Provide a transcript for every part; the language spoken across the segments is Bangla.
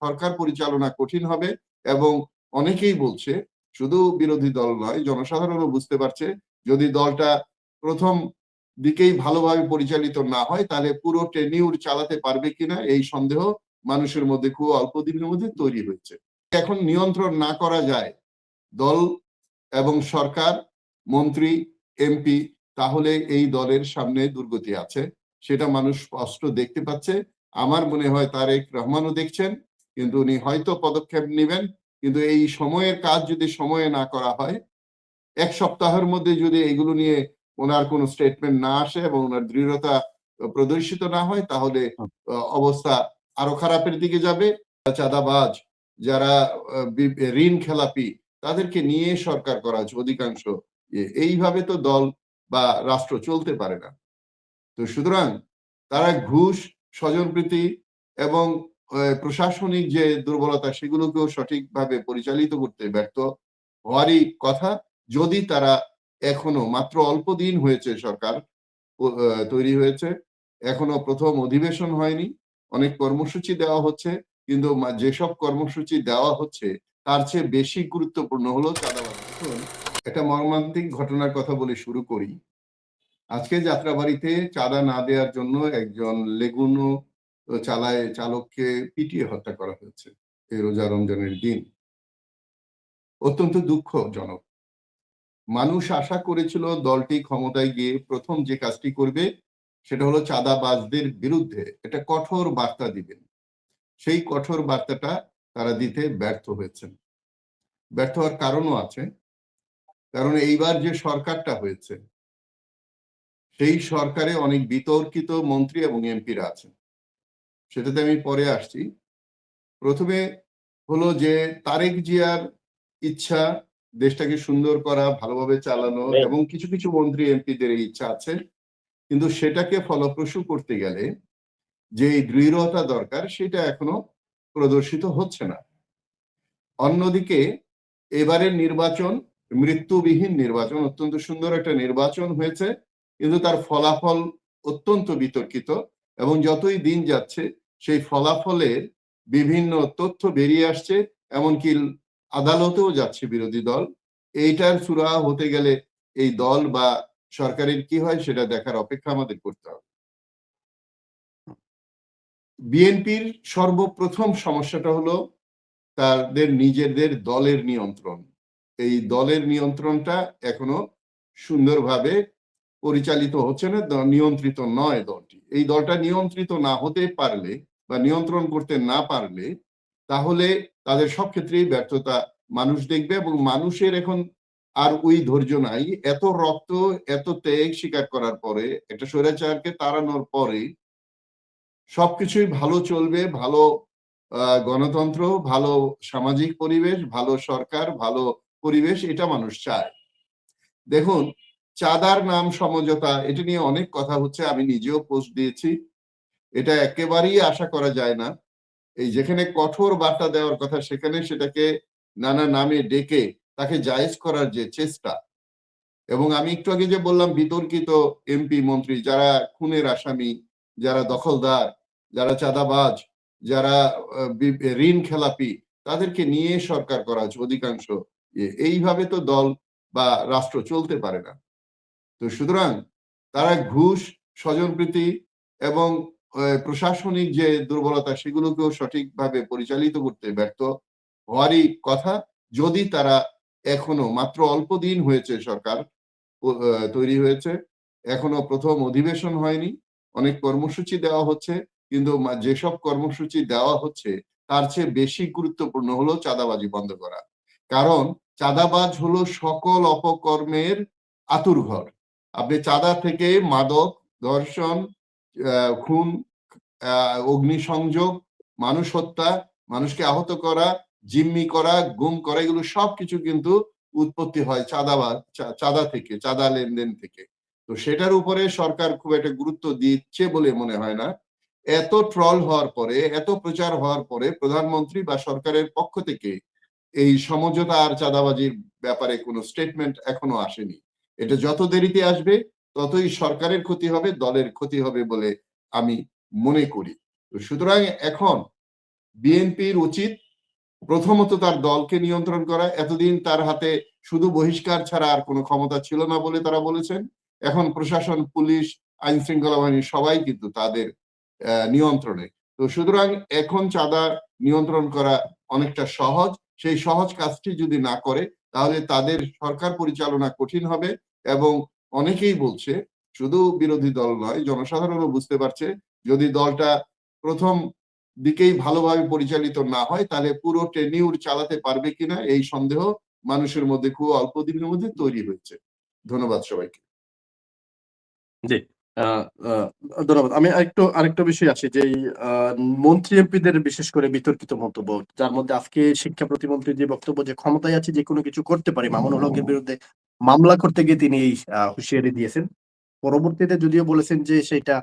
সরকার পরিচালনা কঠিন হবে। এবং অনেকেই বলছে, শুধু বিরোধী দল নয়, জনসাধারণও বুঝতে পারছে যদি দলটা প্রথম দিকেই ভালোভাবে পরিচালিত না হয় তাহলে পুরো টেনিউর চালাতে পারবে কিনা এই সন্দেহ মানুষের মধ্যে খুব অল্প দিনের মধ্যে তৈরি হয়েছে। এখন নিয়ন্ত্রণ না করা যায় দল এবং সরকার, মন্ত্রী, এমপি, তাহলে এই দলের সামনে দুর্গতি আছে, সেটা মানুষ স্পষ্ট দেখতে পাচ্ছে। আমার মনে হয় তারেক রহমানও দেখছেন, কিন্তু উনি হয়তো পদক্ষেপ নেবেন। কিন্তু এই সময়ের কাজ যদি সময়ে না করা হয়, এক সপ্তাহের মধ্যে যদি এগুলো নিয়ে ওনার কোনো স্টেটমেন্ট না আসে এবং ওনার দৃঢ়তা প্রদর্শিত না হয়, তাহলে অবস্থা আরো খারাপের দিকে যাবে। চাঁদাবাজ, যারা ঋণ খেলাপি, তাদেরকে নিয়ে সরকার করা হচ্ছে অধিকাংশ। এইভাবে তো দল বা রাষ্ট্র চলতে পারে না। তো সুতরাং তারা ঘুষ, স্বজনপ্রীতি এবং প্রশাসনিক যে দুর্বলতা, সেগুলোকেও সঠিকভাবে পরিচালিত করতে ব্যর্থ হওয়ারই কথা। যদি তারা এখনো, মাত্র অল্প দিন হয়েছে সরকার তৈরি হয়েছে, এখনো প্রথম অধিবেশন হয়নি, অনেক কর্মসূচি দেওয়া হচ্ছে, কিন্তু যেসব কর্মসূচি দেওয়া হচ্ছে তার চেয়ে বেশি গুরুত্বপূর্ণ হলো চাঁদাবাজ। একটা মর্মান্তিক ঘটনার কথা বলে শুরু করি। আজকে যাত্রাবাড়িতে চাঁদা না দেওয়ার জন্য একজন লেগুনো চালককে পিটিয়ে হত্যা করা হয়েছে এই রোজা রমজানের দিন। অত্যন্ত দুঃখজনক। মানুষ আশা করেছিল দলটি ক্ষমতায় গিয়ে প্রথম যে কাজটি করবে সেটা হলো চাঁদাবাজদের বিরুদ্ধে একটা কঠোর বার্তা দিবেন। সেই কঠোর বার্তাটা তারা দিতে ব্যর্থ হয়েছেন। ব্যর্থ হওয়ার কারণও আছে, কারণ এইবার যে সরকারটা হয়েছে সেই সরকারে অনেক বিতর্কিত মন্ত্রী এবং এমপিরা আছেন, সেটাতে আমি পরে আসছি। প্রথমে হলো যে তারেক জিয়ার ইচ্ছা দেশটাকে সুন্দর করা, ভালোভাবে চালানো, এবং কিছু কিছু মন্ত্রী এমপিদের ইচ্ছা আছে, কিন্তু সেটাকে ফলপ্রসূ করতে গেলে যে দৃঢ়তা দরকার সেটা এখনো প্রদর্শিত হচ্ছে না। অন্যদিকে এবারের নির্বাচন মৃত্যুবিহীন নির্বাচন, অত্যন্ত সুন্দর একটা নির্বাচন হয়েছে, কিন্তু তার ফলাফল অত্যন্ত বিতর্কিত, এবং যতই দিন যাচ্ছে সেই ফলাফলের বিভিন্ন তথ্য বেরিয়ে আসছে, এমনকি আদালতেও যাচ্ছে বিরোধী দল। এইটার সুরাহা হতে গেলে এই দল বা সরকারের কি হয় সেটা দেখার অপেক্ষা আমাদের করতে হবে। বিএনপির সর্বপ্রথম সমস্যাটা হলো তাদের নিজেদের দলের নিয়ন্ত্রণ। এই দলের নিয়ন্ত্রণটা এখনো সুন্দরভাবে পরিচালিত হচ্ছে না, নিয়ন্ত্রিত নয় দলটি। এই দলটা নিয়ন্ত্রিত না হতে পারলে বা নিয়ন্ত্রণ করতে না পারলে তাহলে তাদের সব ক্ষেত্রেই ব্যর্থতা মানুষ দেখবে, এবং মানুষের এখন আর ওই ধৈর্য নাই। এত রক্ত, এত ত্যাগ স্বীকার করার পরে, একটা স্বৈরাচারকে তাড়ানোর পরে সবকিছুই ভালো চলবে, ভালো গণতন্ত্র, ভালো সামাজিক পরিবেশ, ভালো সরকার, ভালো পরিবেশ, এটা মানুষ চায়। দেখুন, চাঁদার নাম সমঝোতা, এটা নিয়ে অনেক কথা হচ্ছে, আমি নিজেও পোস্ট দিয়েছি। এটা একেবারেই আশা করা যায় না। এই যেখানে কঠোর বার্তা দেওয়ার কথা সেখানে সেটাকে নানা নামে ডেকে তাকে জায়েজ করার যে চেষ্টা, এবং আমি একটু আগে যে বললাম বিতর্কিত এমপি মন্ত্রী, যারা খুনের আসামি, যারা দখলদার, যারা চাঁদাবাজ, যারা ঋণ খেলাপি, তাদেরকে নিয়ে সরকার করা হচ্ছে অধিকাংশ। এইভাবে তো দল বা রাষ্ট্র চলতে পারে না। তো সুতরাং তারা ঘুষ, স্বজনপ্রীতি এবং প্রশাসনিক যে দুর্বলতা, সেগুলোকেও সঠিকভাবে পরিচালিত করতে ব্যর্থ হওয়ারই কথা। যদি তারা এখনো, মাত্র অল্প দিন হয়েছে সরকার তৈরি হয়েছে, এখনো প্রথম অধিবেশন হয়নি, অনেক কর্মসূচি দেওয়া হচ্ছে, কিন্তু যেসব কর্মসূচি দেওয়া হচ্ছে তার চেয়ে বেশি গুরুত্বপূর্ণ হলো চাঁদাবাজি বন্ধ করা। কারণ চাঁদাবাজ হলো সকল অপকর্মের আতুরঘর। আপনি চাঁদা থেকে মাদক, ধর্ষণ, খুন, অগ্নিসংযোগ, মানুষ হত্যা, মানুষকে আহত করা, জিম্মি করা, গুম করা, এগুলো সবকিছু কিন্তু উৎপত্তি হয় চাঁদা থেকে, চাঁদা লেনদেন থেকে। তো সেটার উপরে সরকার খুব একটা গুরুত্ব দিচ্ছে বলে মনে হয় না। এত ট্রল হওয়ার পরে, এত প্রচার হওয়ার পরে প্রধানমন্ত্রী বা সরকারের পক্ষ থেকে এই সমঝোতা আর চাঁদাবাজির ব্যাপারে কোনো স্টেটমেন্ট এখনো আসেনি। এটা যত দেরিতে আসবে ততই সরকারের ক্ষতি হবে, দলের ক্ষতি হবে বলে আমি মনে করি। সুতরাং এখন বিএনপির উচিত প্রথমত তার দলকে নিয়ন্ত্রণ করা। এতদিন তার হাতে শুধু বহিষ্কার ছাড়া আর কোনো ক্ষমতা ছিল না বলে তারা বলেছেন। এখন প্রশাসন, পুলিশ, আইন শৃঙ্খলা বাহিনী সবাই কিন্তু তাদের নিয়ন্ত্রণে। তো সুতরাং এখন চাঁদা নিয়ন্ত্রণ করা অনেকটা সহজ। সেই সহজ কাজটি যদি না করে তাহলে তাদের সরকার পরিচালনা কঠিন হবে এবং অনেকেই বলছে, শুধু বিরোধী দল নয়, জনসাধারণও বুঝতে পারছে যদি দলটা প্রথম দিকেই ভালোভাবে পরিচালিত না হয় তাহলে পুরো টেনিউর চালাতে পারবে কিনা এই সন্দেহ মানুষের মধ্যে খুব অল্প দিনের মধ্যে তৈরি হয়েছে। ধন্যবাদ সবাইকে। জি। আ আ ধন্যবাদ। আমি আরেকটা বিষয় আসি যে মন্ত্রী এমপিদের বিশেষ করে বিতর্কিত মন্তব্য। যার মধ্যে আজকে শিক্ষা প্রতিমন্ত্রীর যে বক্তব্য যে ক্ষমতায় আছে যেকোনো কিছু করতে পারি। মামুনুল হকের বিরুদ্ধে মামলা করতে গিয়ে তিনি এই হুঁশিয়ারি দিয়েছেন। পরবর্তীতে যদিও বলেছেন যে সেটা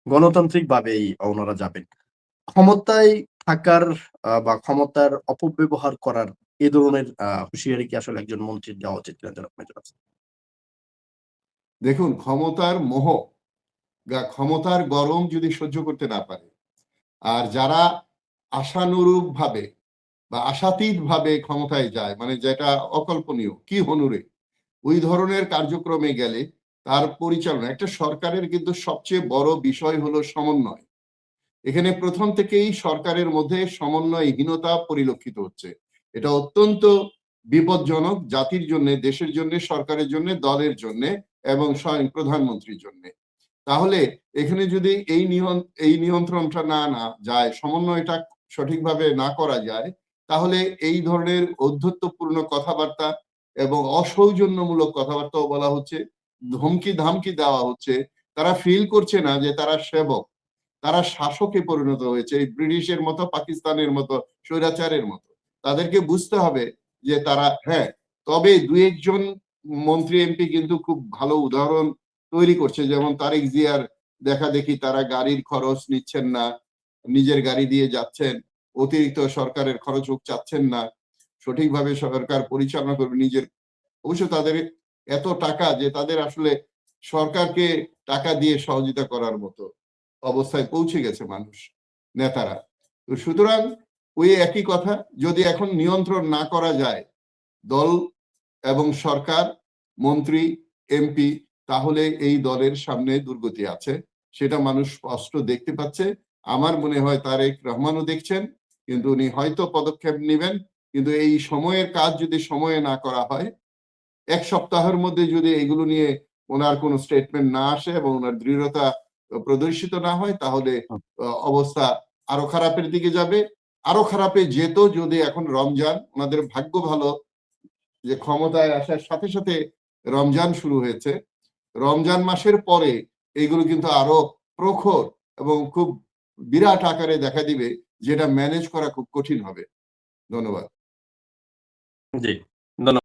গণতান্ত্রিকভাবেই ওনারা যাবেন। ক্ষমতায় থাকার বা ক্ষমতার অপব্যবহার করার এ ধরনের হুঁশিয়ারি কি আসলে একজন মন্ত্রীর দেওয়া উচিত কিনা জনাব মেজর হাসান? দেখুন, ক্ষমতার মোহ ক্ষমতার গরম যদি সহ্য করতে না পারে, আর যারা আশানুরূপ ভাবে বা আশাতীত ভাবে ক্ষমতায় যায়, মানে যেটা অকল্পনীয়, কি হনুরে, ওই ধরনের কার্যক্রমে গেলে তার পরিচালনা, একটা সরকারের কিন্তু সবচেয়ে বড় বিষয় হলো সমন্বয়। এখানে প্রথম থেকেই সরকারের মধ্যে সমন্বয়হীনতা পরিলক্ষিত হচ্ছে। এটা অত্যন্ত বিপজ্জনক জাতির জন্য, দেশের জন্য, সরকারের জন্য, দলের জন্য এবং স্বয়ং প্রধানমন্ত্রীর জন্য। তাহলে এখানে যদি এই নিয়ন্ত্রণটা না যায়, সমন্বয়টা সঠিকভাবে না করা যায়, তাহলে এই ধরনের ঔদ্ধত্যপূর্ণ কথাবার্তা এবং অসৌজন্যমূলক কথাবার্তাও বলা হচ্ছে, ধমকি ধামকি দেওয়া হচ্ছে। তারা ফিল করছে না যে তারা সেবক, তারা শাসকে পরিণত হয়েছে, এই ব্রিটিশের মতো, পাকিস্তানের মতো, স্বৈরাচারের মতো। তাদেরকে বুঝতে হবে যে তারা, হ্যাঁ, তবে দু একজন মন্ত্রী এমপি কিন্তু খুব ভালো উদাহরণ তৈরি করছে, যেমন তারেক জিয়ার দেখা দেখি তারা গাড়ির খরচ নিচ্ছেন না, নিজের গাড়ি দিয়ে যাচ্ছেন, অতিরিক্ত সরকারের খরচ চাচ্ছেন না, সঠিকভাবে সরকার পরিচালনা করবে নিজের। অবশ্য তাদের এত টাকা যে তাদের আসলে সরকারকে টাকা দিয়ে সহযোগিতা করার মতো অবস্থায় পৌঁছে গেছে মানুষ, নেতারা। তো সুতরাং ওই একই কথা, যদি এখন নিয়ন্ত্রণ না করা যায় দল এবং সরকার, মন্ত্রী, এমপি, তাহলে এই দলের সামনে দুর্গতি আছে। সেটা মানুষ স্পষ্ট দেখতে পাচ্ছে। আমার মনে হয় তারেক রহমানও দেখছেন, কিন্তু উনি হয়তো পদক্ষেপ নেবেন। কিন্তু এই সময়ের কাজ যদি সময়ে না করা হয়, ১ সপ্তাহের মধ্যে যদি এগুলো নিয়ে ওনার কোনো স্টেটমেন্ট না আসে এবং ওনার দৃঢ়তা প্রদর্শিত না হয়, তাহলে অবস্থা আরো খারাপের দিকে যাবে। আরো খারাপে যেত যদি এখন রমজান, ওনাদের ভাগ্য ভালো যে ক্ষমতায় আসার সাথে সাথে রমজান শুরু হয়েছে। রমজান মাসের পরে এগুলো কিন্তু আরো প্রখর এবং খুব বিরাট আকারে দেখা দিবে, যেটা ম্যানেজ করা খুব কঠিন হবে। ধন্যবাদ। জি। ধন্যবাদ।